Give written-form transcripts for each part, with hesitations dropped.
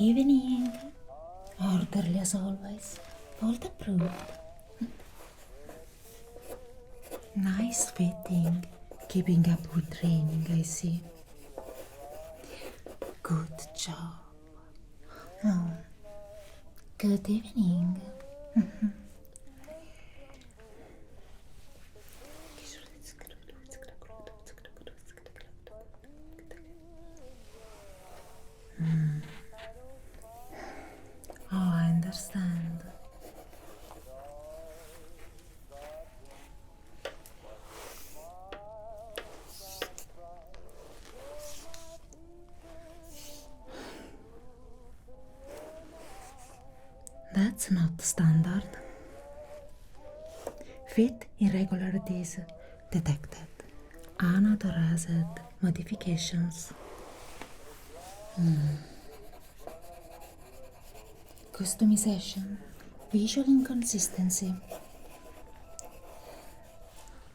Evening, orderly as always, bolt approved. Nice fitting, keeping up with training, I see. Good job. Oh, good evening. Oh, I understand. That's not standard. Fit irregularities detected. Unauthorized modifications. Customization. Visual inconsistency.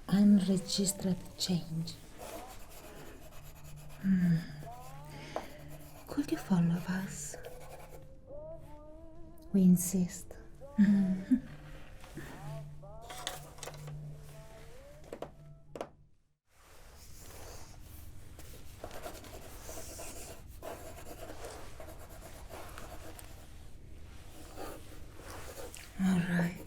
Unregistered change. Could you follow us? We insist. All right.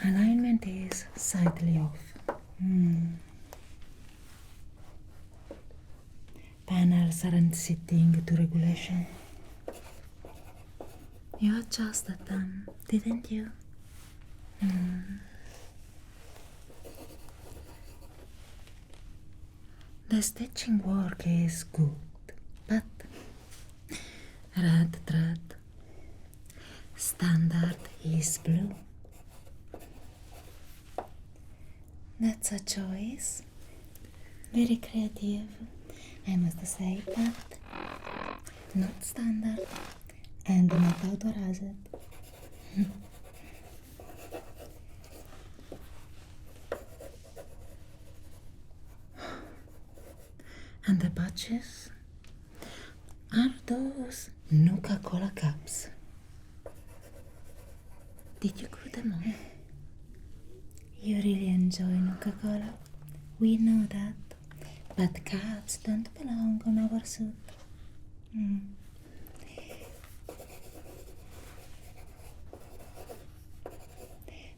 Alignment is slightly off. Panels aren't sitting to regulation. You adjusted them, didn't you? The stitching work is good, but red thread. Standard is blue. That's a choice. Very creative, I must say, but not standard and not authorized. And the patches? Are those Nuka-Cola cups? Did you glue them on? You really enjoy Nuka-Cola. We know that. But cups don't belong on our suit.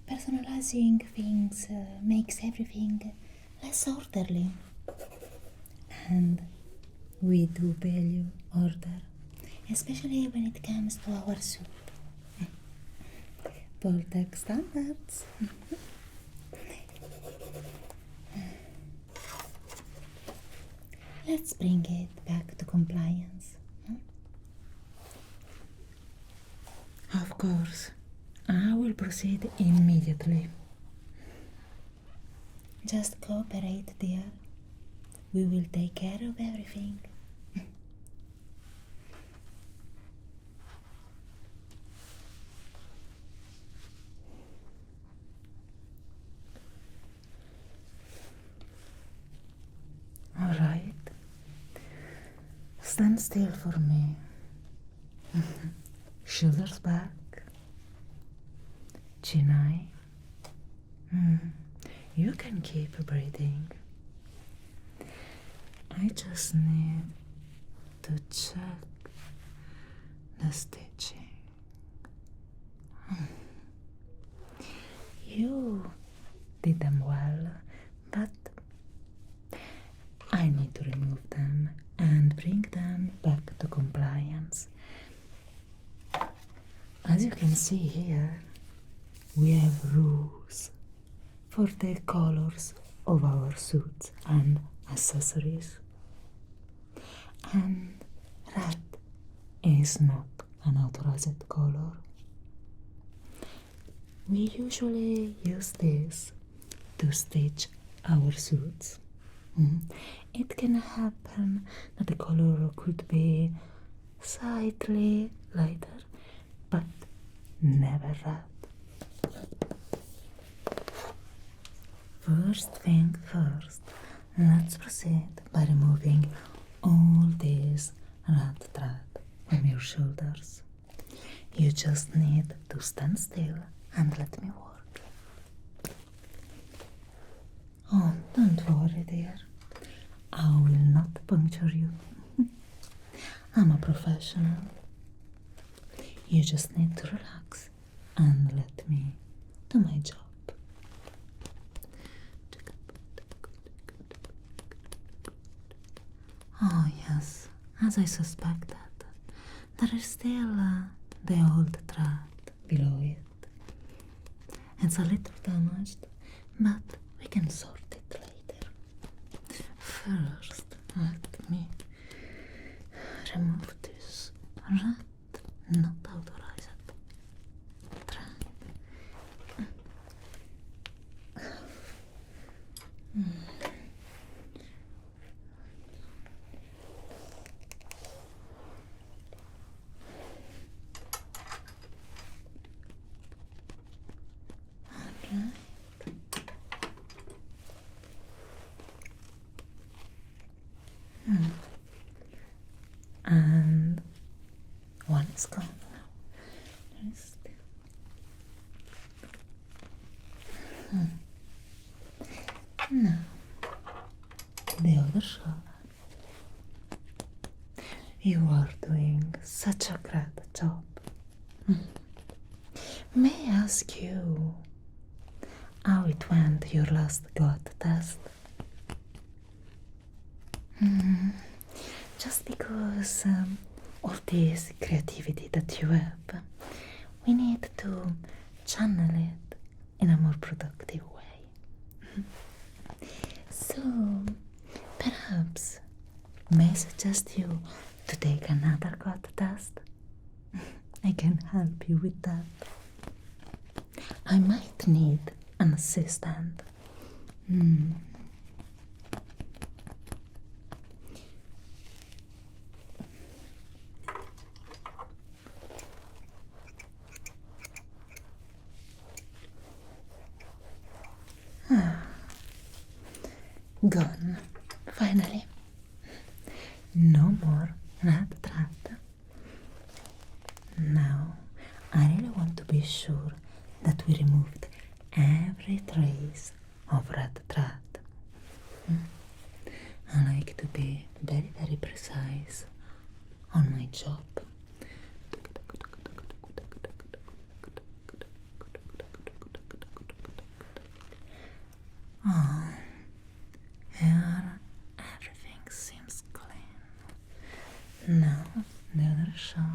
Personalizing things makes everything less orderly. And we do value order, especially when it comes to our soup. Voltec standards. Let's bring it back to compliance. Of course, I will proceed immediately. Just cooperate, dear. We will take care of everything. All right. Stand still for me. Shoulders back. Chin high. You can keep breathing. I just need to check the stitching. You did them well, but I need to remove them and bring them back to compliance. As you can see here, we have rules for the colors of our suits and accessories. And red is not an authorized color. We usually use this to stitch our suits. It can happen that the color could be slightly lighter, but never red. First thing first, let's proceed by removing all this red thread. on your shoulders. You just need to stand still and let me work. Oh, don't worry, dear. I will not puncture you. I'm a professional. You just need to relax and let me do my job. Oh, yes, as I suspected, there is still the old thread below it. It's a little damaged, but we can sort it later. First, let me remove this red, not authorized thread. And one is gone now. There is now the other shoulder. You are doing such a great job. May I ask you how it went your last God test? Just because of this creativity that you have, we need to channel it in a more productive way. So, perhaps, may I suggest you to take another God test? I can help you with that. I might need an assistant. Gone, finally. No more red thread. Now, I really want to be sure that we removed every trace of red thread. I like to be very, very precise on my job. Oh, here everything seems clean. Now the other shoulder.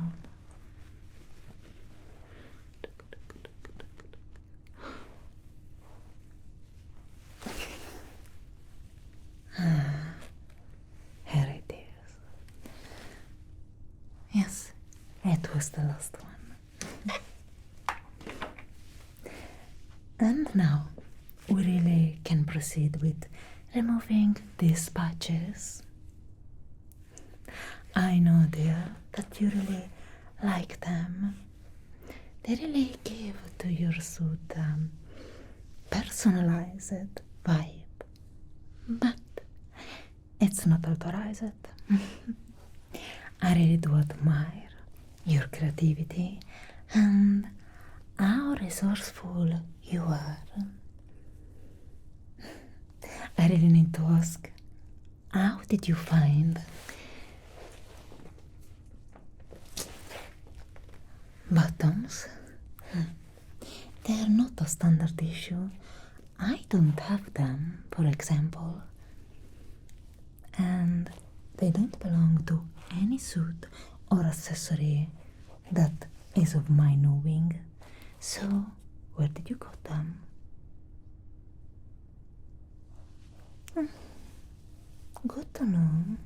Here it is. Yes, it was the last one. And now we really can proceed with removing these patches. I know, dear, that you really like them. They really give to your suit personalized vibe. But it's not authorized. I really do admire your creativity and how resourceful you are. I really need to ask, how did you find buttons? They are not a standard issue. I don't have them, for example. And they don't belong to any suit or accessory that is of my knowing. So, where did you got them? Good to know.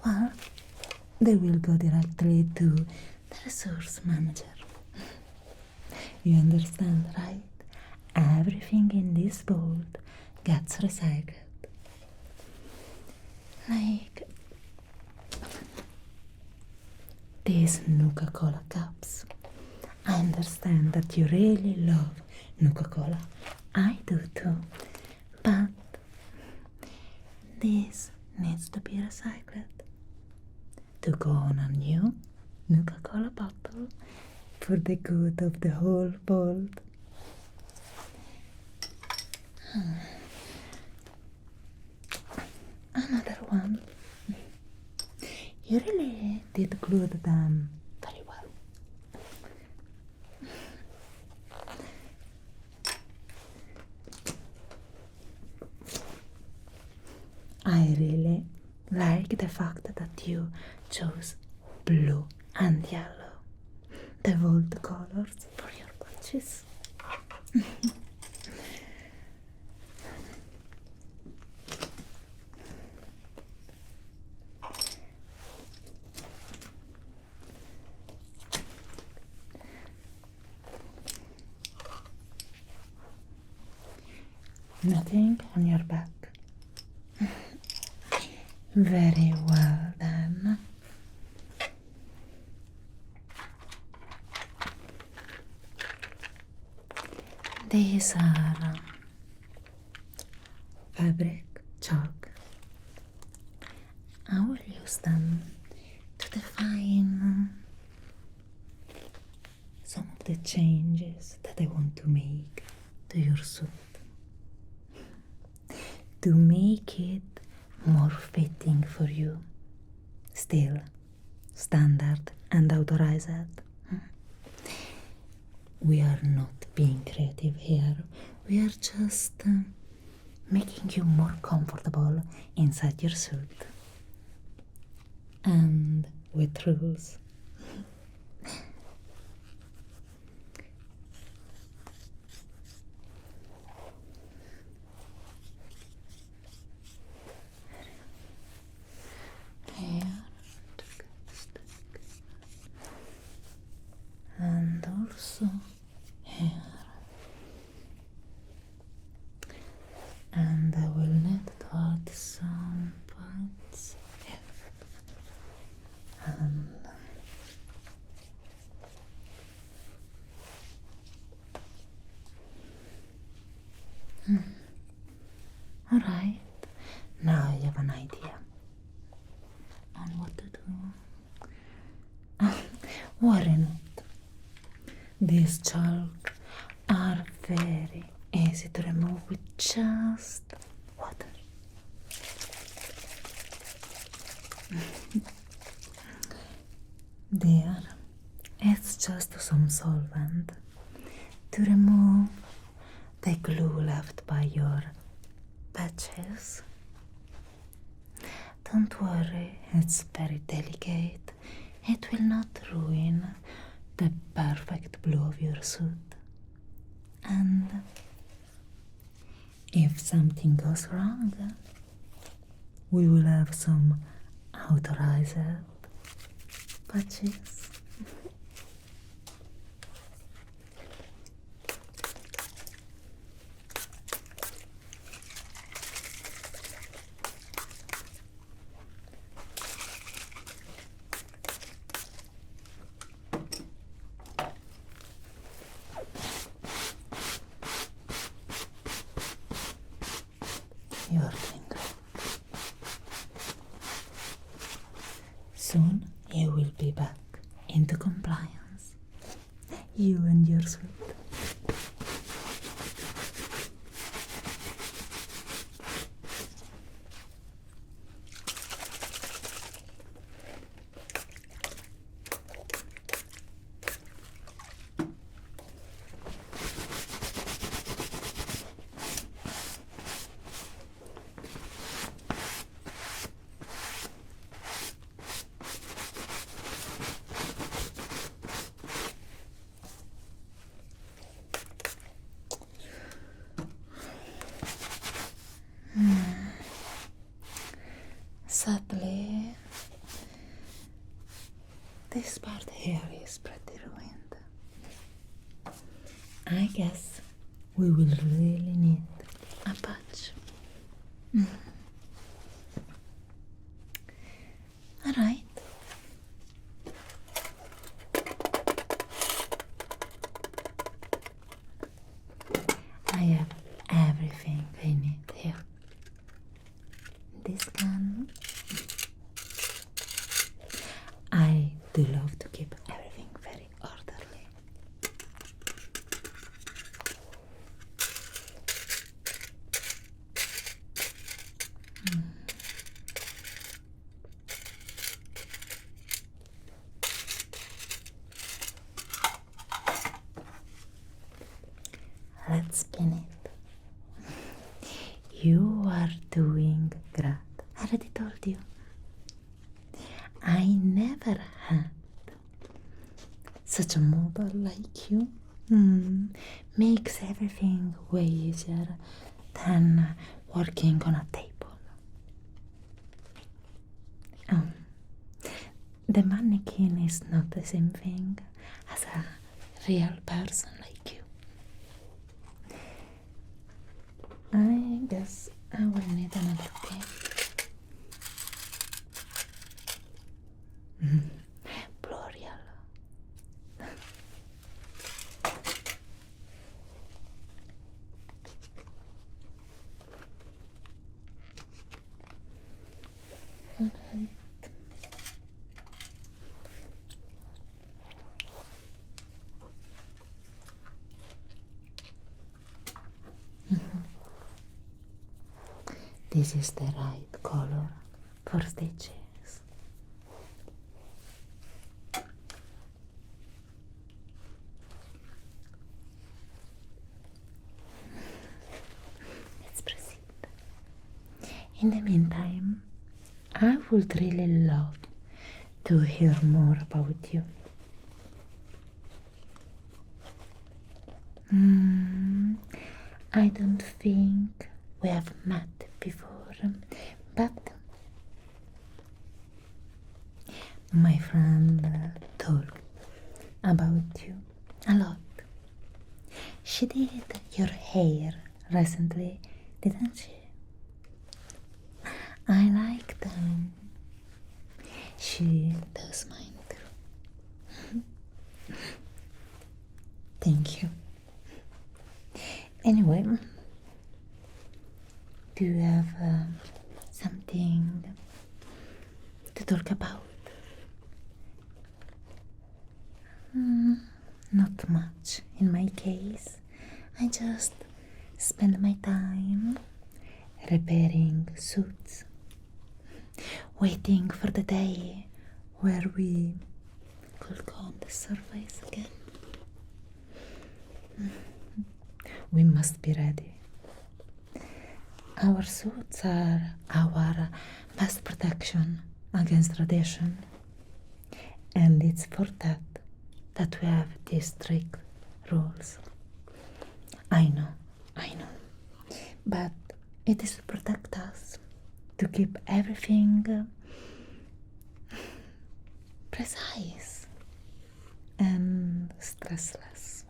Well, they will go directly to the resource manager. You understand, right? Everything in this bowl gets recycled. Like these Nuka-Cola cups. I understand that you really love Nuka-Cola. I do too. But this needs to be recycled to go on a new for the good of the whole world. Another one. You really did glue them very well. I really like the fact that you chose blue and yellow, the bold colors for your patches. Nothing on your back. Very well then. These are fabric chalk. I will use them to define some of the changes that I want to make to your suit, to make it more fitting for you, still standard and authorized. We are not being creative here, we are just making you more comfortable inside your suit, and with rules. Here, and also here, and I will need to add some points here, and all right, now I have an idea on what to do. Worry not. These chalk are very easy to remove with just water. There, it's just some solvent to remove the glue left by your patches. Don't worry, it's very delicate. It will not ruin the perfect blue of your suit. And if something goes wrong, we will have some authorized patches. You're doing great. Soon you will be back into compliance. You and your suit. Sadly, this part here is pretty ruined. I guess we will really need a patch. Alright. I have everything I need here. This can. I do love to keep everything very orderly. Let's spin it. You are doing great. I already told you. I never had such a mobile like you. Makes everything way easier than working on a table. The mannequin is not the same thing as a real person like you. I guess I will need another game. Plural. Alright. This is the right color for stitches. Let's proceed. In the meantime, I would really love to hear more about you. I don't think we have met before, but my friend talked about you a lot. She did your hair recently, didn't she? I like them. She does mine too. Thank you. Anyway, do you have something to talk about? Not much in my case. I just spend my time repairing suits, waiting for the day where we could go on the surface again. We must be ready. Our suits are our best protection against radiation, and it's for that we have these strict rules. I know, but it is to protect us, to keep everything precise and stressless.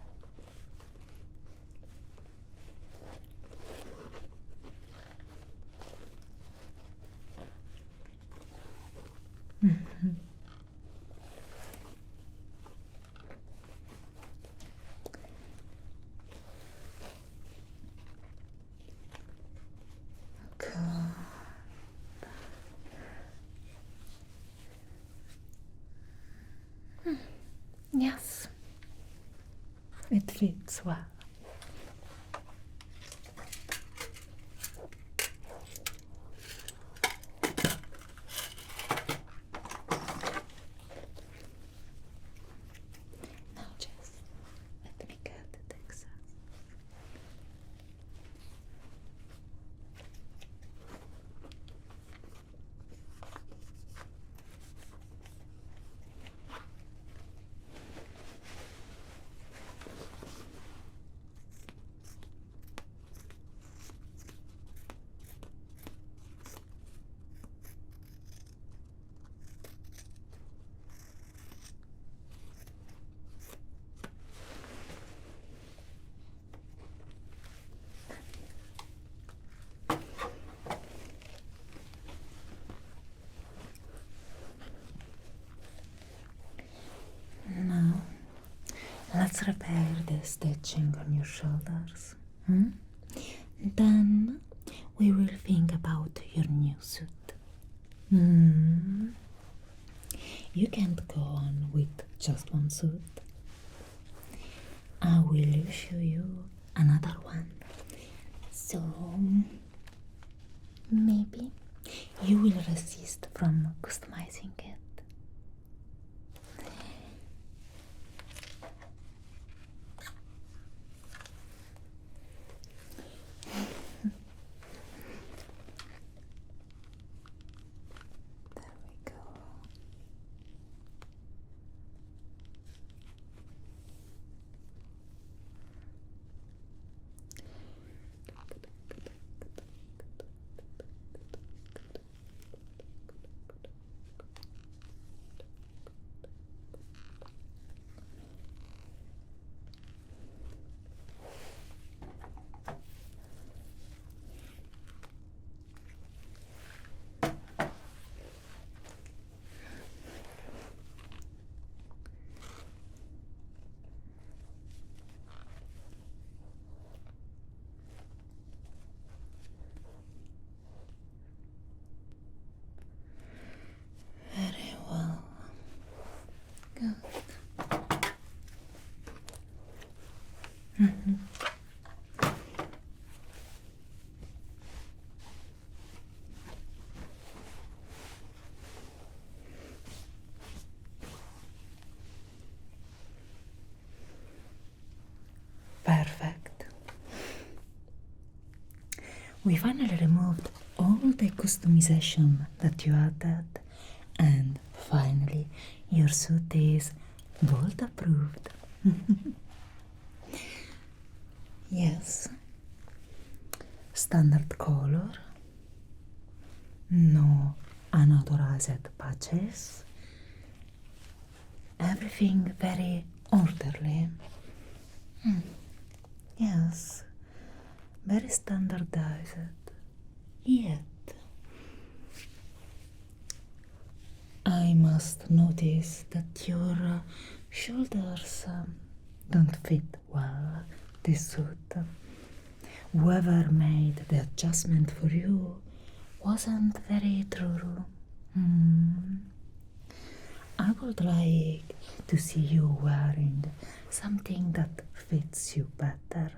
Yes, it fits well. Now just let me cut the excess. Now, let's repair the stitching on your shoulders. Then we will think about your new suit. You can't go on with just one suit. I will issue you another one. So maybe desist from customizing it. There we go. Very well. Good. Perfect. We finally removed all the customization that you added, and finally your suit is bolt approved. Yes. Standard color. No unauthorized patches. Everything very orderly. Yes. Very standardized. Yet I must notice that your shoulders don't fit well this suit. Whoever made the adjustment for you wasn't very thorough. I would like to see you wearing something that fits you better.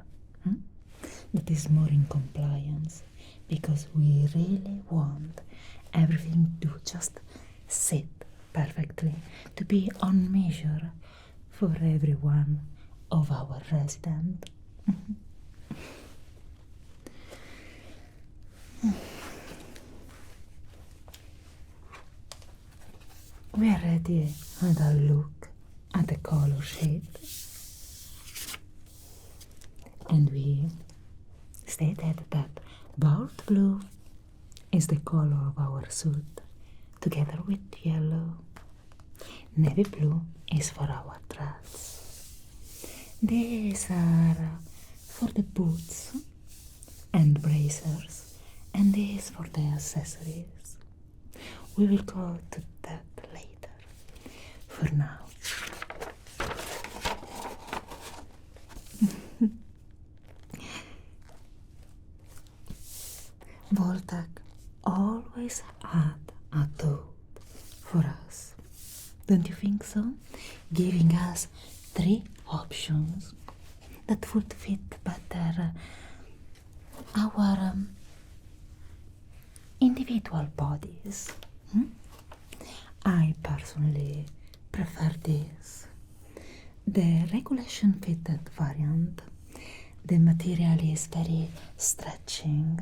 That is more in compliance, because we really want everything to just sit perfectly, to be on measure for every one of our residents. We are ready with a look at the color shade, and we stated that bold blue is the color of our suit, together with yellow. Navy blue is for our dress. These are for the boots and bracers, and these for the accessories. We will go to that later. For now, Voltac always had a thought for us. Don't you think so? Giving us 3 options that would fit better our individual bodies. I personally prefer this. The regulation fitted variant. The material is very stretching,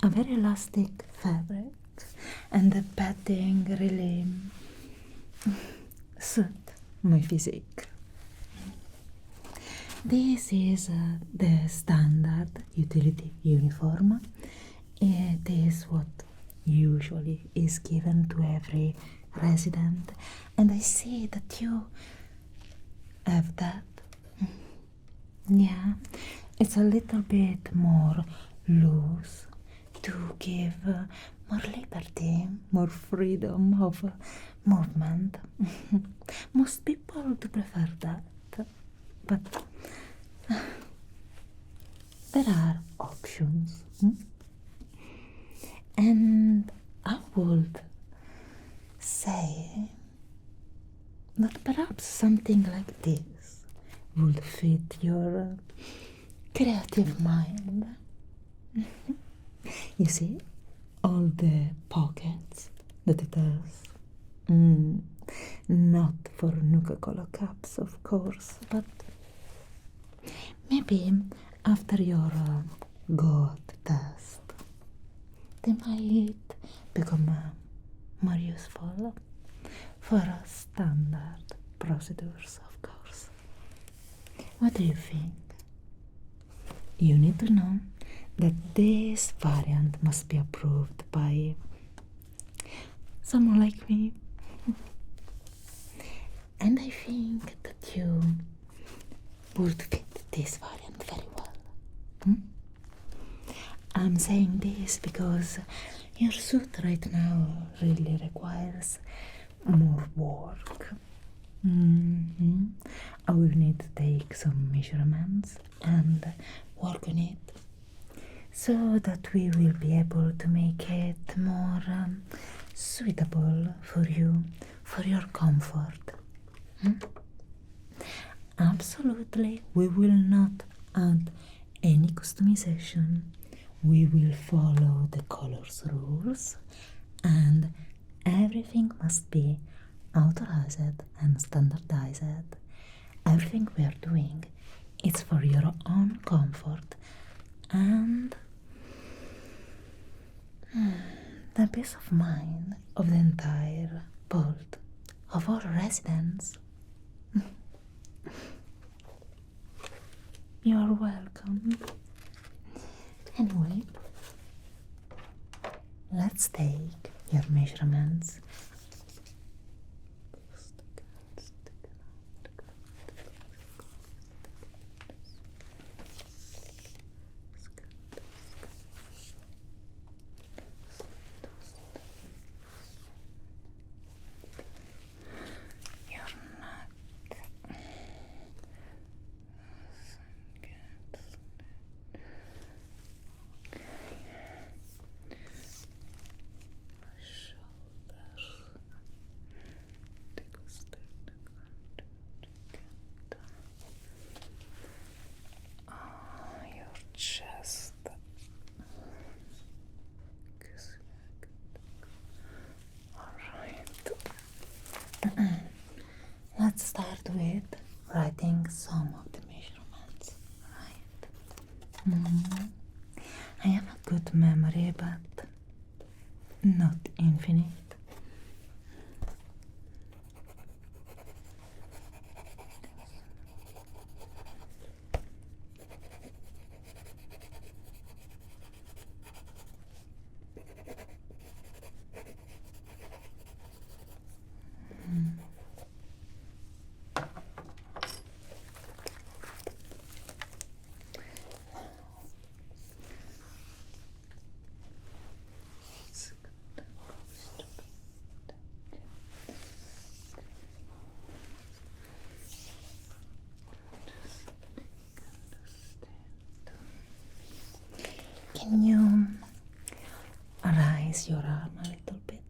a very elastic fabric, and the padding really suit my physique. This is the standard utility uniform. It is what usually is given to every resident, and I see that you have that. Yeah, it's a little bit more loose to give more liberty, more freedom of movement. Most people do prefer that, but there are options. And I would say that perhaps something like this would fit your creative mind. You see, all the pockets that it has. Mm, not for Nuka-Cola cups, of course, but maybe after your God test, they might become more useful for standard procedures, of course. What do you think? You need to know that this variant must be approved by someone like me. And I think that you would fit this variant very well. Hmm? I'm saying this because your suit right now really requires more work. I will need to take some measurements and work on it so that we will be able to make it more suitable for you, for your comfort. Absolutely, we will not add any customization. We will follow the colors rules, and everything must be authorized and standardized. Everything we are doing is for your own comfort and the peace of mind of the entire board of our residents. You are welcome. Anyway, let's take your measurements. Let's start with writing some of the measurements, right? I have a good memory, but not infinite. Can you raise your arm a little bit?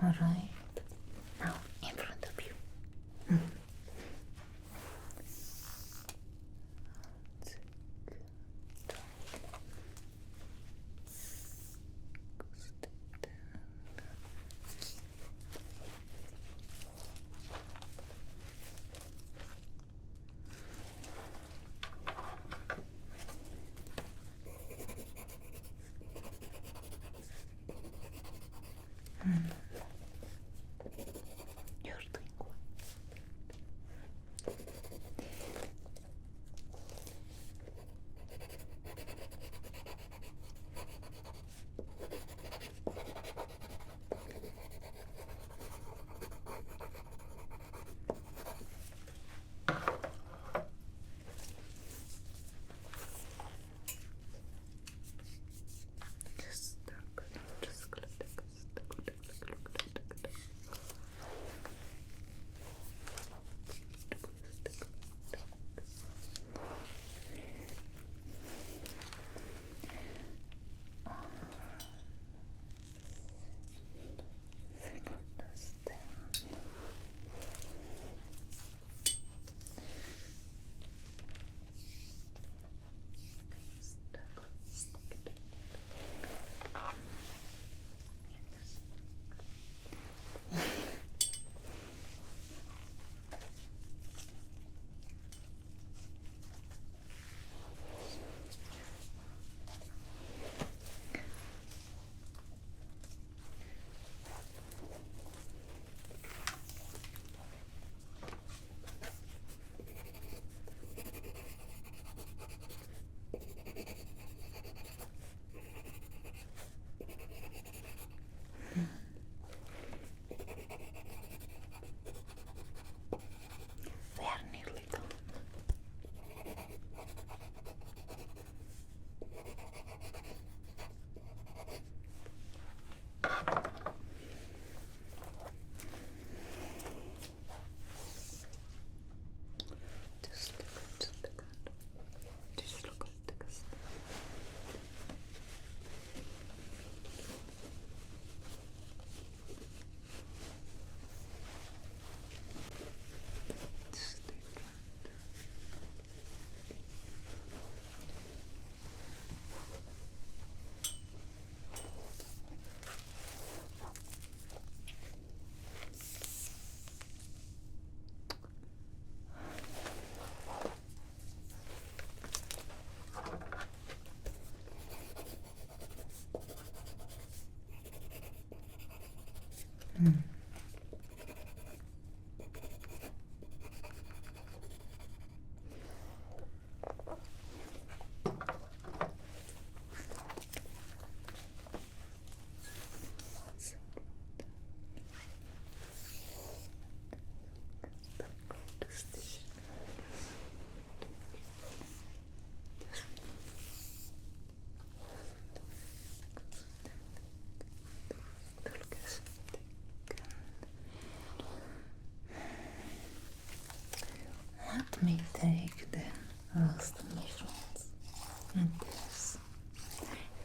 All right. Now in front of you.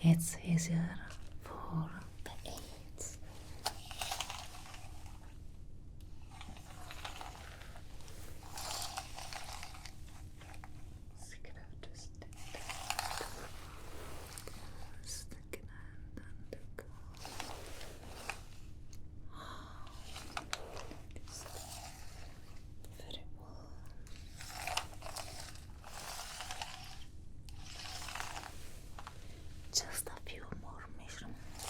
it's easier for the aids. Just a few more measurements.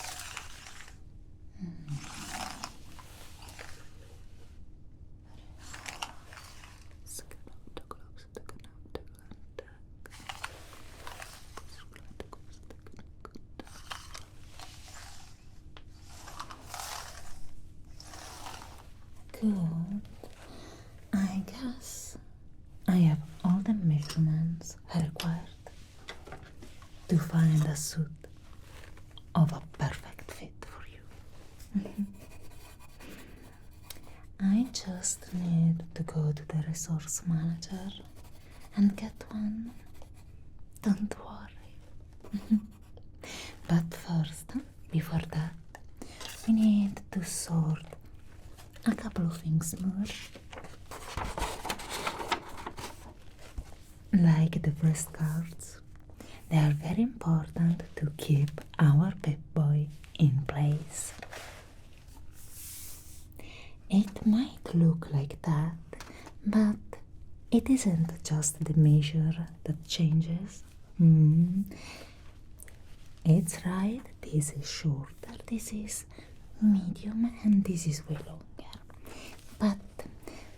Good. I guess I have all the measurements required to find a suit of a perfect fit for you. I just need to go to the resource manager and get one. Don't worry. But first, before that, we need to sort a couple of things more. Like the breast cards. They are very important to keep our Pip-Boy in place. It might look like that, but it isn't just the measure that changes. It's right, this is shorter, this is medium, and this is way longer. But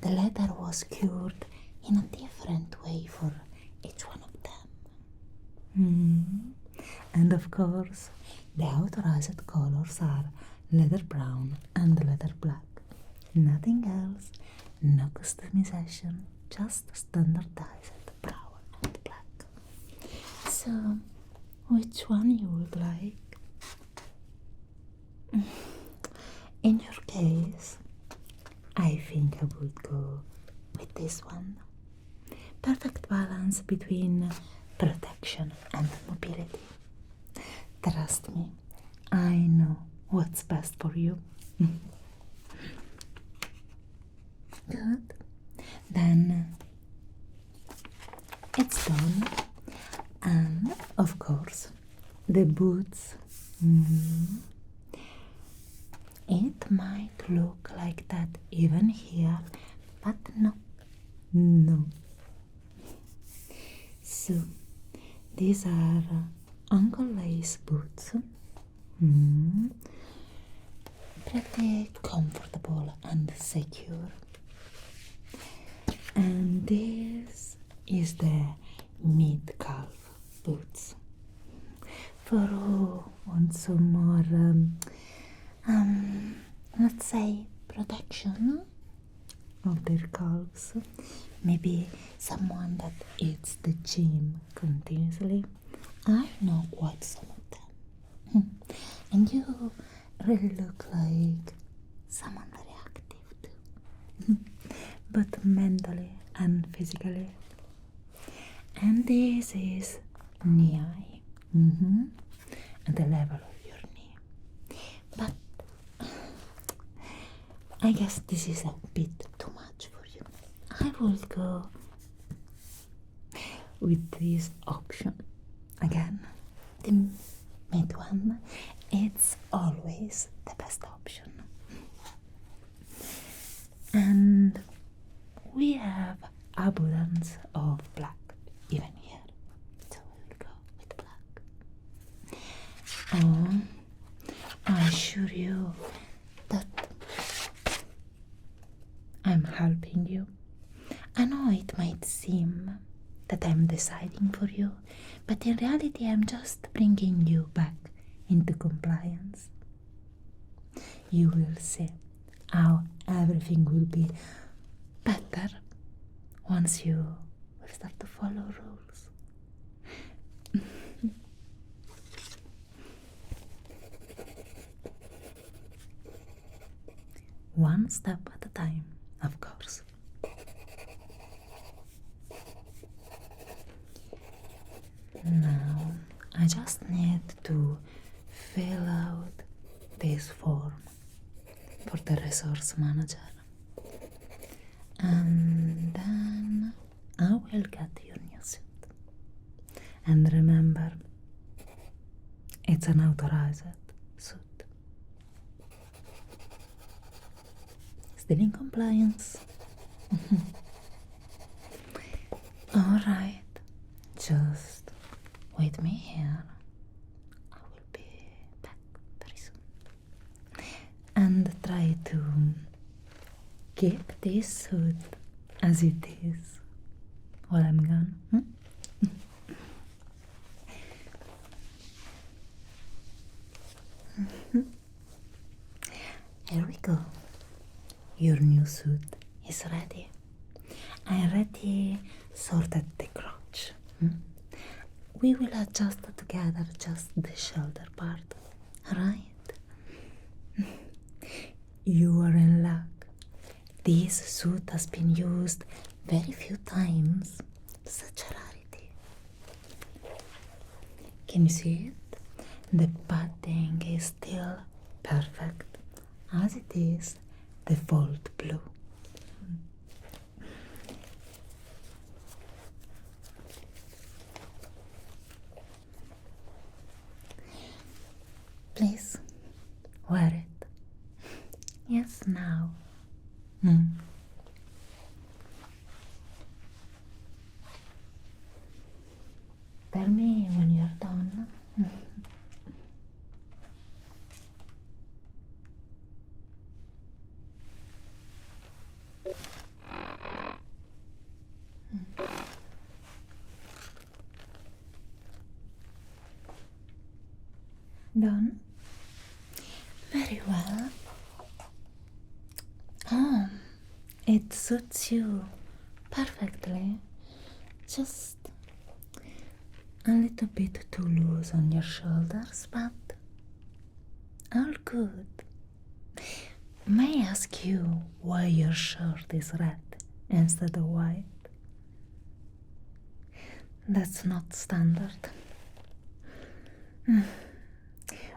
the leather was cured in a different way for each one of them. And of course, the authorized colors are leather brown and leather black. Nothing else, no customization, just standardized brown and black. So, which one you would like? In your case, I think I would go with this one. Perfect balance between protection and mobility. Trust me, I know what's best for you. Good. Then it's done. And of course, the boots. It might look like that even here, but no. So, these are ankle lace boots. Pretty comfortable and secure. And this is the mid-calf boots. For who wants some more, let's say, protection of their calves. Maybe someone that eats the gym continuously. I know quite some of them. And you really look like someone very active too. But mentally and physically. And this is knee high. At the level of your knee. But I guess this is a bit too much for you. I will go with this option. Again, the mid one, it's always the best option. And we have abundance of black even here. So we'll go with black. I assure you that I'm helping you. I know it might seem that I'm deciding for you, but in reality I'm just bringing you back into compliance. You will see how everything will be better once you will start to follow rules. One step at a time, of course. Now I I just need to fill out this form for the resource manager. And then I will get your new suit. And remember, it's an authorized suit. Still in compliance. Alright, just wait me here. I will be back very soon. And try to keep this suit as it is while I'm gone. Here we go. Your new suit is ready. I already sorted the crotch. We will adjust together just the shoulder part, alright? You are in luck. This suit has been used very few times. Such a rarity. Can you see it? The padding is still perfect, as it is default blue. Please, wear it. Yes, now. Tell me when you're done. Done? Very well. Oh, it suits you perfectly. Just a little bit too loose on your shoulders, but all good. May I ask you why your shirt is red instead of white? That's not standard.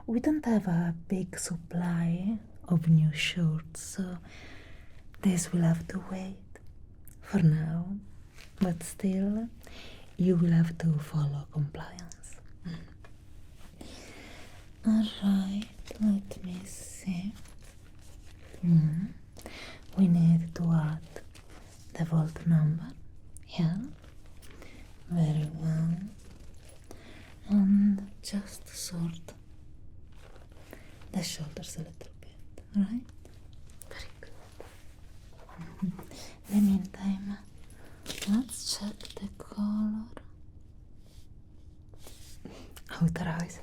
We don't have a big supply of new shirts, so this will have to wait for now. But still, you will have to follow compliance. Alright, let me see. We need to add the vault number here. Very well. And just sort the shoulders a little bit, alright? Very good. In the meantime, let's check the color. Authorize.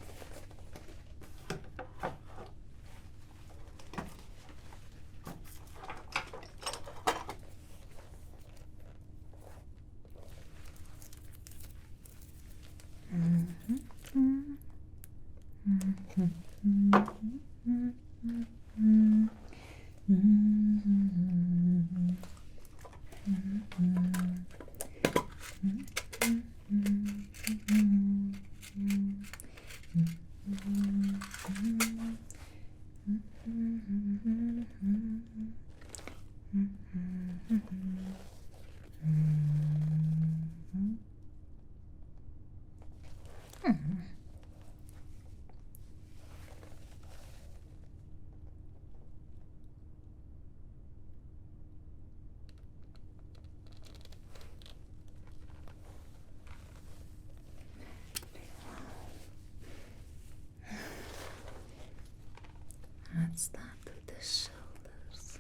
Let's start with the shoulders.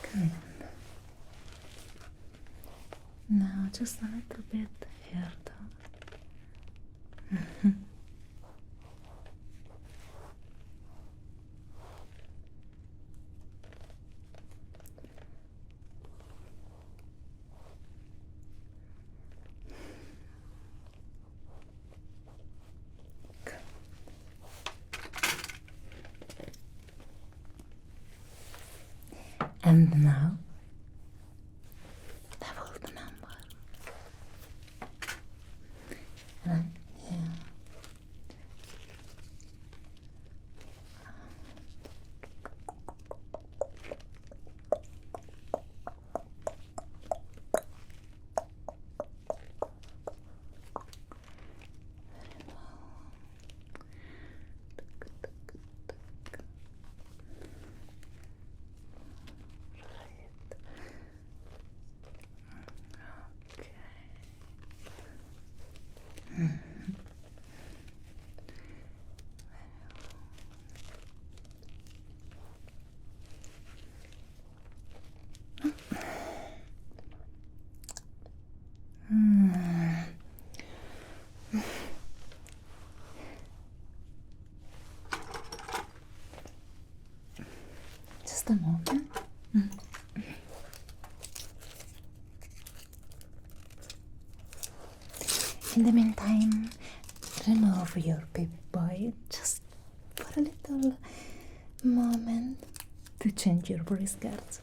Good. Now just a little bit here though. And now, double the number. Right here. Just a moment. In the meantime, remove your baby boy just for a little moment to change your briskets.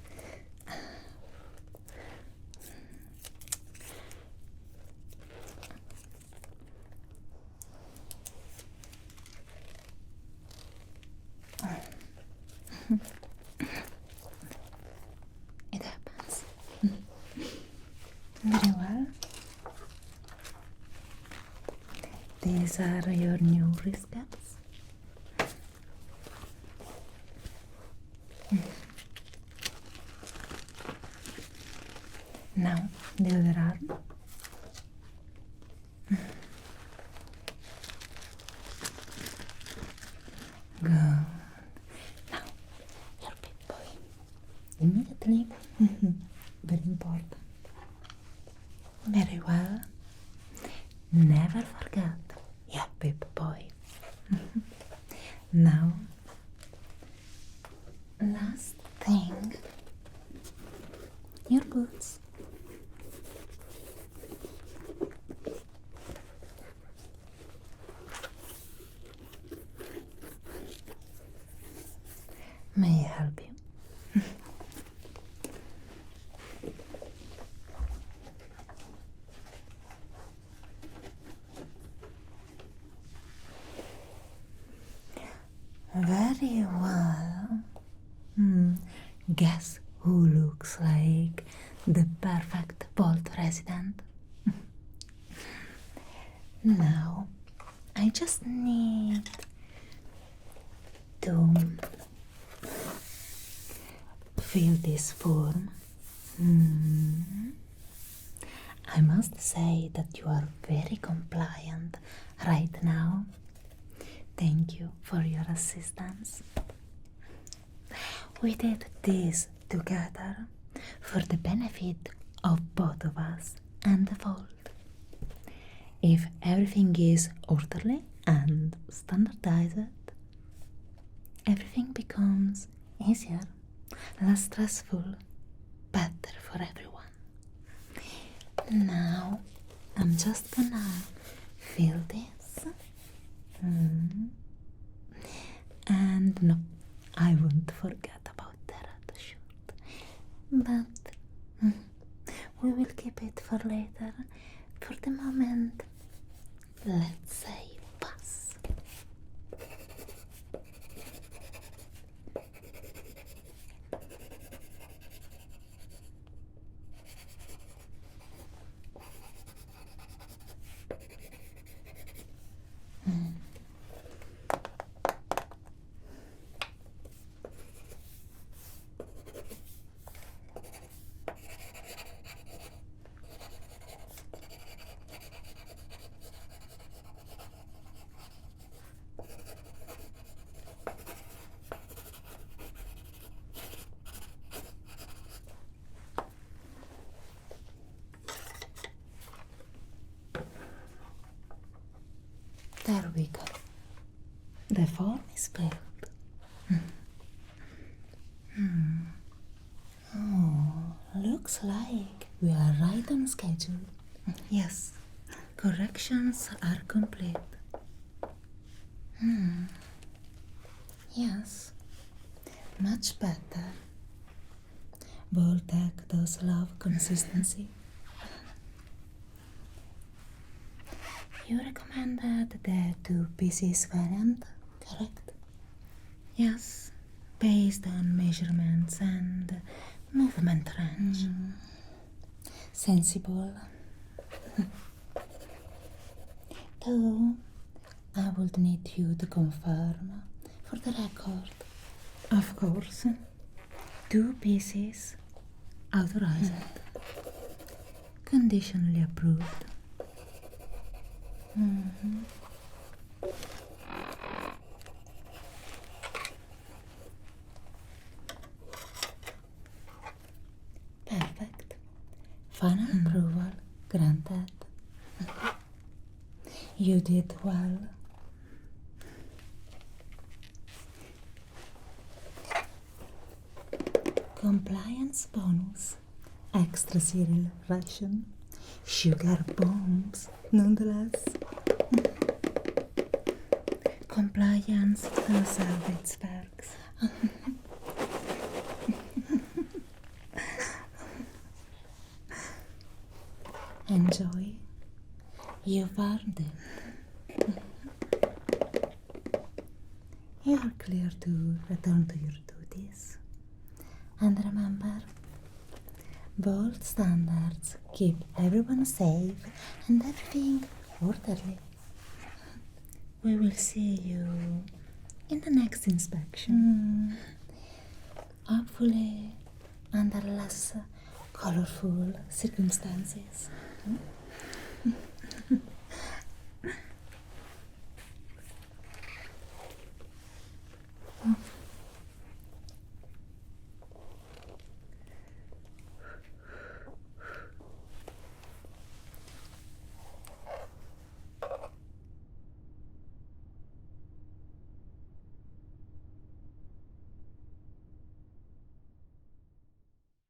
It happens. Very well. These are your new briskets. Now, the other arm. Good. Now, your big boy. Immediately. Very important. Very well. Never forget your big boy. Now, last thing, your boots. May I help you? Very well. Guess who looks like the perfect vault resident? Now, I just need to fill this form. I must say that you are very compliant right now. Thank you for your assistance. We did this together for the benefit of both of us and the vault. If everything is orderly and standardized, everything becomes easier, less stressful, better for everyone. Now, I'm just gonna fill this. And no, I won't forget about the red shirt. But we will keep it for later. For the moment, let's say pass. There we go. The form is filled. Oh, looks like we are right on schedule. Yes, corrections are complete. Yes, much better. Voltec does love consistency. You recommended the 2 pieces variant, correct? Yes, based on measurements and movement range. Sensible. Though, I would need you to confirm for the record. Of course. 2 pieces authorized. Conditionally approved. Perfect. Final approval granted. You did well. Compliance bonus. Extra cereal ration. Sugar bombs, nonetheless. Compliance does have its perks. Enjoy. You've earned it. You're clear to return to your duties. And remember, Vault standards keep everyone safe and everything orderly. We will see you in the next inspection. Hopefully under less colorful circumstances.